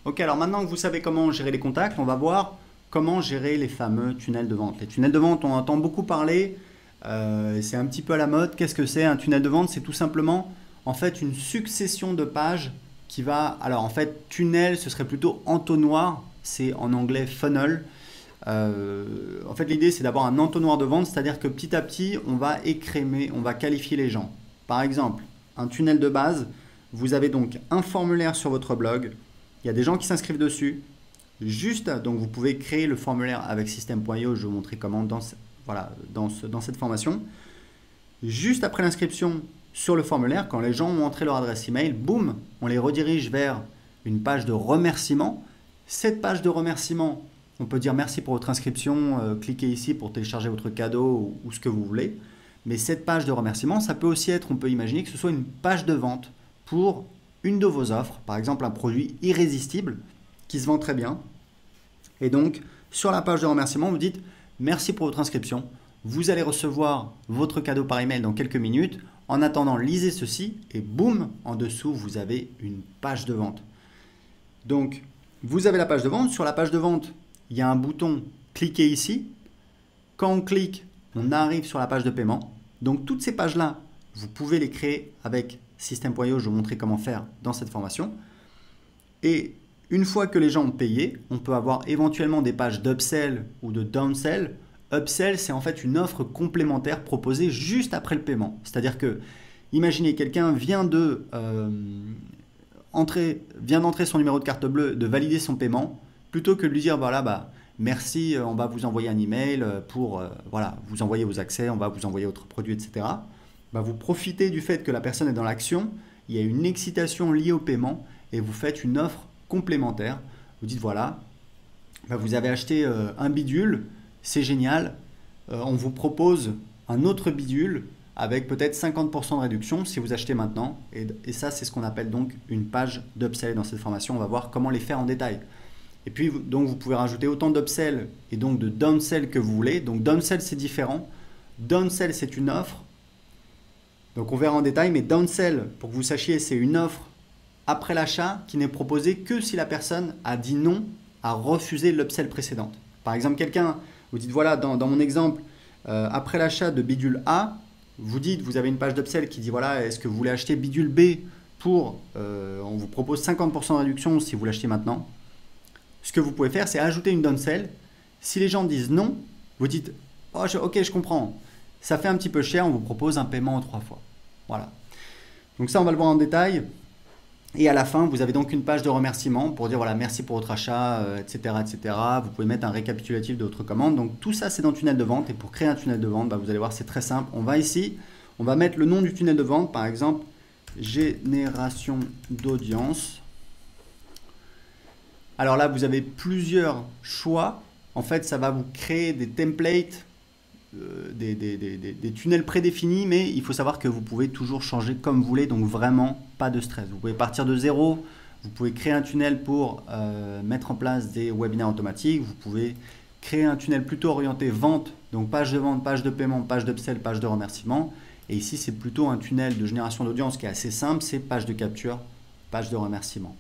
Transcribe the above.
Ok, alors maintenant que vous savez comment gérer les contacts, on va voir comment gérer les fameux tunnels de vente. Les tunnels de vente, on entend beaucoup parler, c'est un petit peu à la mode. Qu'est-ce que c'est un tunnel de vente? C'est tout simplement en fait une succession de pages qui va... Alors en fait, tunnel, ce serait plutôt entonnoir, c'est en anglais funnel. En fait, l'idée, c'est d'avoir un entonnoir de vente, c'est-à-dire que petit à petit, on va écrémer, on va qualifier les gens. Par exemple, un tunnel de base, vous avez donc un formulaire sur votre blog, il y a des gens qui s'inscrivent dessus, juste, donc vous pouvez créer le formulaire avec System.io, je vais vous montrer comment dans cette formation. Juste après l'inscription sur le formulaire, quand les gens ont entré leur adresse email, boum, on les redirige vers une page de remerciement. Cette page de remerciement, on peut dire merci pour votre inscription, cliquez ici pour télécharger votre cadeau ou ce que vous voulez. Mais cette page de remerciement, ça peut aussi être, on peut imaginer que ce soit une page de vente pour une de vos offres, par exemple un produit irrésistible qui se vend très bien. Et donc, sur la page de remerciement, vous dites merci pour votre inscription. Vous allez recevoir votre cadeau par email dans quelques minutes. En attendant, lisez ceci et boum, en dessous, vous avez une page de vente. Donc, vous avez la page de vente. Sur la page de vente, il y a un bouton « Cliquez ici ». Quand on clique, on arrive sur la page de paiement. Donc, toutes ces pages-là, vous pouvez les créer avec System.io. Je vais vous montrer comment faire dans cette formation. Et une fois que les gens ont payé, on peut avoir éventuellement des pages d'upsell ou de downsell. Upsell, c'est en fait une offre complémentaire proposée juste après le paiement. C'est-à-dire que, imaginez, quelqu'un vient d'entrer son numéro de carte bleue, de valider son paiement, plutôt que de lui dire, voilà, merci, on va vous envoyer un email pour vous envoyer vos accès, on va vous envoyer votre produit, etc. Vous profitez du fait que la personne est dans l'action, il y a une excitation liée au paiement et vous faites une offre complémentaire. Vous dites, voilà, vous avez acheté un bidule, c'est génial, on vous propose un autre bidule avec peut-être 50% de réduction si vous achetez maintenant. Et ça, c'est ce qu'on appelle donc une page d'upsell dans cette formation. On va voir comment les faire en détail. Et puis, donc, vous pouvez rajouter autant d'upsell et donc de downsell que vous voulez. Donc, downsell, c'est différent. Downsell, c'est une offre. Donc, on verra en détail. Mais downsell, pour que vous sachiez, c'est une offre après l'achat qui n'est proposée que si la personne a dit non, a refusé l'upsell précédente. Par exemple, quelqu'un, vous dites, voilà, dans mon exemple, après l'achat de bidule A, vous dites, vous avez une page d'upsell qui dit, voilà, est-ce que vous voulez acheter bidule B pour, on vous propose 50% de réduction si vous l'achetez maintenant. Ce que vous pouvez faire, c'est ajouter une downsell. Si les gens disent non, vous dites, oh, ok, je comprends, ça fait un petit peu cher, on vous propose un paiement en 3 fois. Voilà. Donc ça, on va le voir en détail. Et à la fin, vous avez donc une page de remerciement pour dire, voilà, merci pour votre achat, etc., etc. Vous pouvez mettre un récapitulatif de votre commande. Donc tout ça, c'est dans le tunnel de vente. Et pour créer un tunnel de vente, vous allez voir, c'est très simple. On va ici, on va mettre le nom du tunnel de vente, par exemple, génération d'audience. Alors là, vous avez plusieurs choix. En fait, ça va vous créer des templates, des tunnels prédéfinis, mais il faut savoir que vous pouvez toujours changer comme vous voulez, donc vraiment pas de stress. Vous pouvez partir de zéro, vous pouvez créer un tunnel pour mettre en place des webinaires automatiques, vous pouvez créer un tunnel plutôt orienté vente, donc page de vente, page de paiement, page d'upsell, page de remerciement. Et ici, c'est plutôt un tunnel de génération d'audience qui est assez simple, c'est page de capture, page de remerciement.